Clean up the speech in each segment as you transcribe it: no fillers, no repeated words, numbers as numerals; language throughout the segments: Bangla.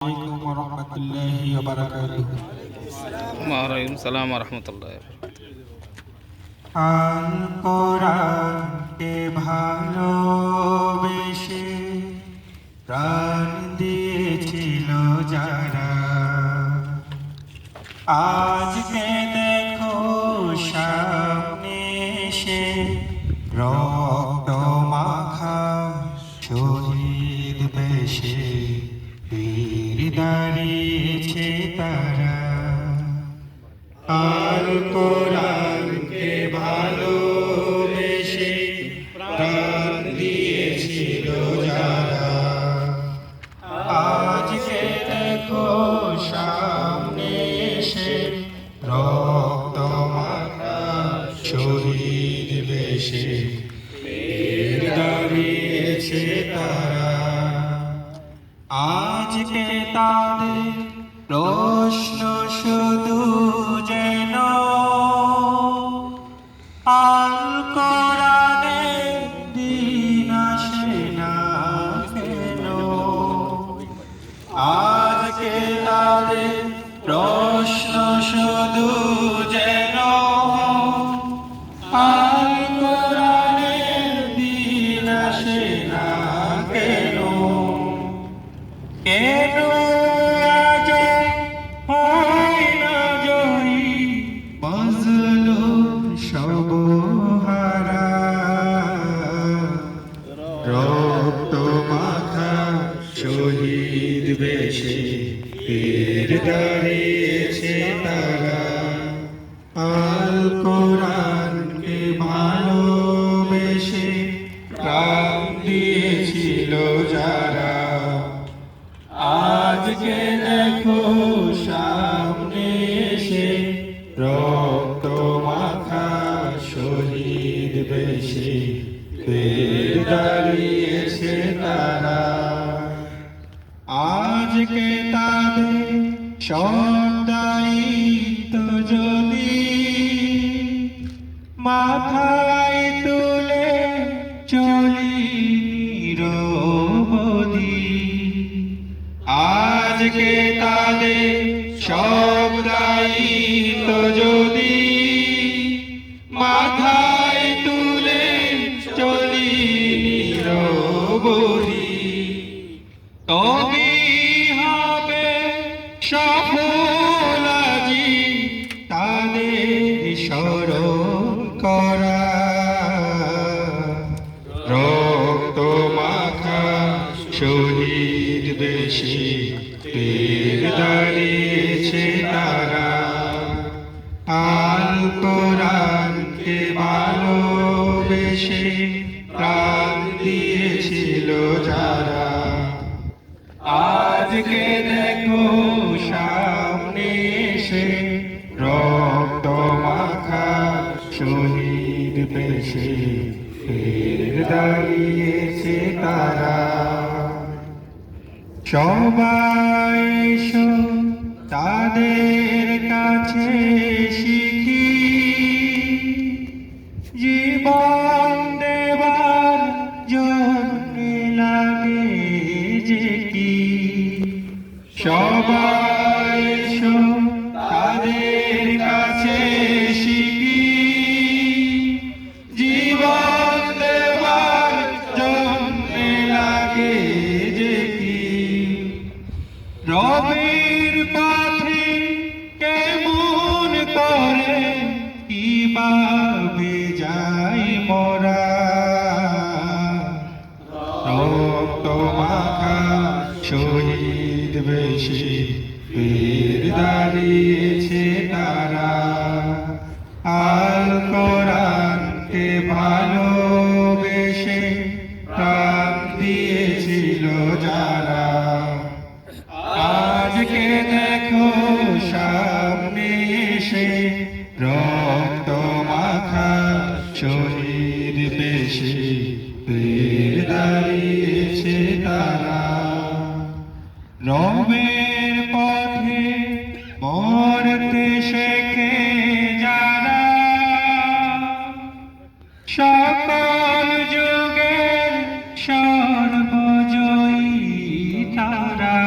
عليكم ورحمة الله وبركاته। وعليكم السلام ورحمة الله আল কোরআনকে ভালোবেসে প্রাণ দিয়েছিল যারা, আজকে দেখো সামনে এসে রক্ত মাখা শহীদ বেশে বীর দাঁড়িয়েছে তারা। আল কোরআনকে ভালোবেসে প্রাণ দিয়েছিল যারা, আজকে দেখো সামনে এসে রক্ত মাখা শহীদ বেশে বীর দাঁড়িয়েছে তারা। আজকে তাদের প্রশ্ন শুধু যেন আল কোরআনের দিন আসে না কেন। আজকে তাদের প্রশ্ন শুধু যেন আল কোরআনের দিন আসে না কেন। কেন আজ হয় না জয়ী মজলুম সর্বহারা, রক্ত মাখা শহীদ বেশে বীর দাঁড়িয়েছে তারা। আল কোরআনকে ভালোবেসে প্রাণ দিয়েছিল যারা, আজকে দেখো সামনে এসে রক্ত মাখা শহীদ বেশে বীর দাঁড়িয়েছে তারা। আজকে তাদের সব দায়িত্ব যদি মাথায় তুলে চলি নিরবধি, আজকে তাদের সব দায়িত্ব যদি মাথায় তুলে চলি নিরবধি, তবে হবে সফল আজি তাদের স্মরণ করা। রক্ত মাখা শহীদ বেশে বীর দাঁড়িয়েছে তারা। আল কোরআনকে ভালোবেসে প্রাণ দিয়েছিল যারা, আজকে দেখো সামনে এসে রক্ত মাখা শহীদ বেশে বীর দাঁড়িয়েছে তারা। সবাই তাদের কাছে শিখি জীবন দেবার জন্য লাগে যে কি। সবাই তাদের কাছে শিখি জীবন দেবার জন্য লাগে যে কি। রবের পথে কেমন করে কিভাবে যাই মোরা, রক্ত মাখা শহীদ বেশে বীর দাঁড়িয়েছে তারা। আল কোরআনকে ভালোবেসে প্রাণ দিয়েছিল যারা, আজকে দেখো সামনে এসে রক্ত মাখা শহীদ বেশে বীর দাঁড়িয়েছে তারা। রবের পথে মরতে শেখে যারা, সকল যুগের সর্বজয়ী তারা।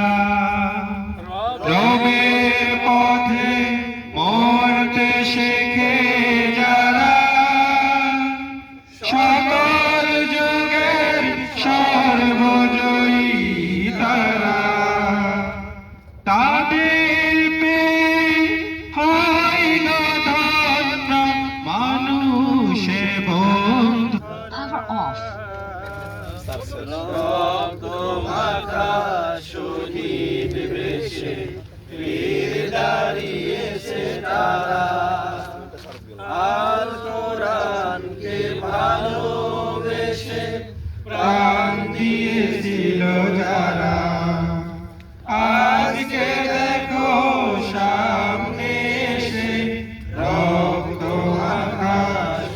বেশে বীর দাঁড়িয়েছে তারা আল কোরআনকে ভালোবেসে প্রাণ দিয়েছিল যারা আজকে দেখো সামনে এসে রক্ত মাখা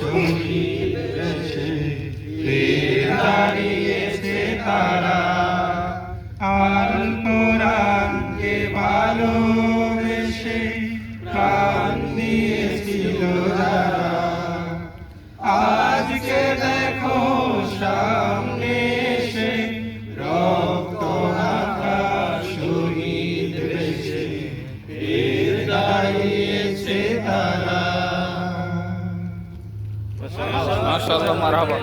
শহীদ বেশে বীর দাঁড়িয়েছে তারা আল কোরআনকে ভালোবেসে প্রাণ দিয়েছিল যারা আজকে দেখো সামনে এসে রক্ত মাখা শহীদ বেশে বীর দাঁড়িয়েছে তারা মাশাআল্লাহ, মারহাবা।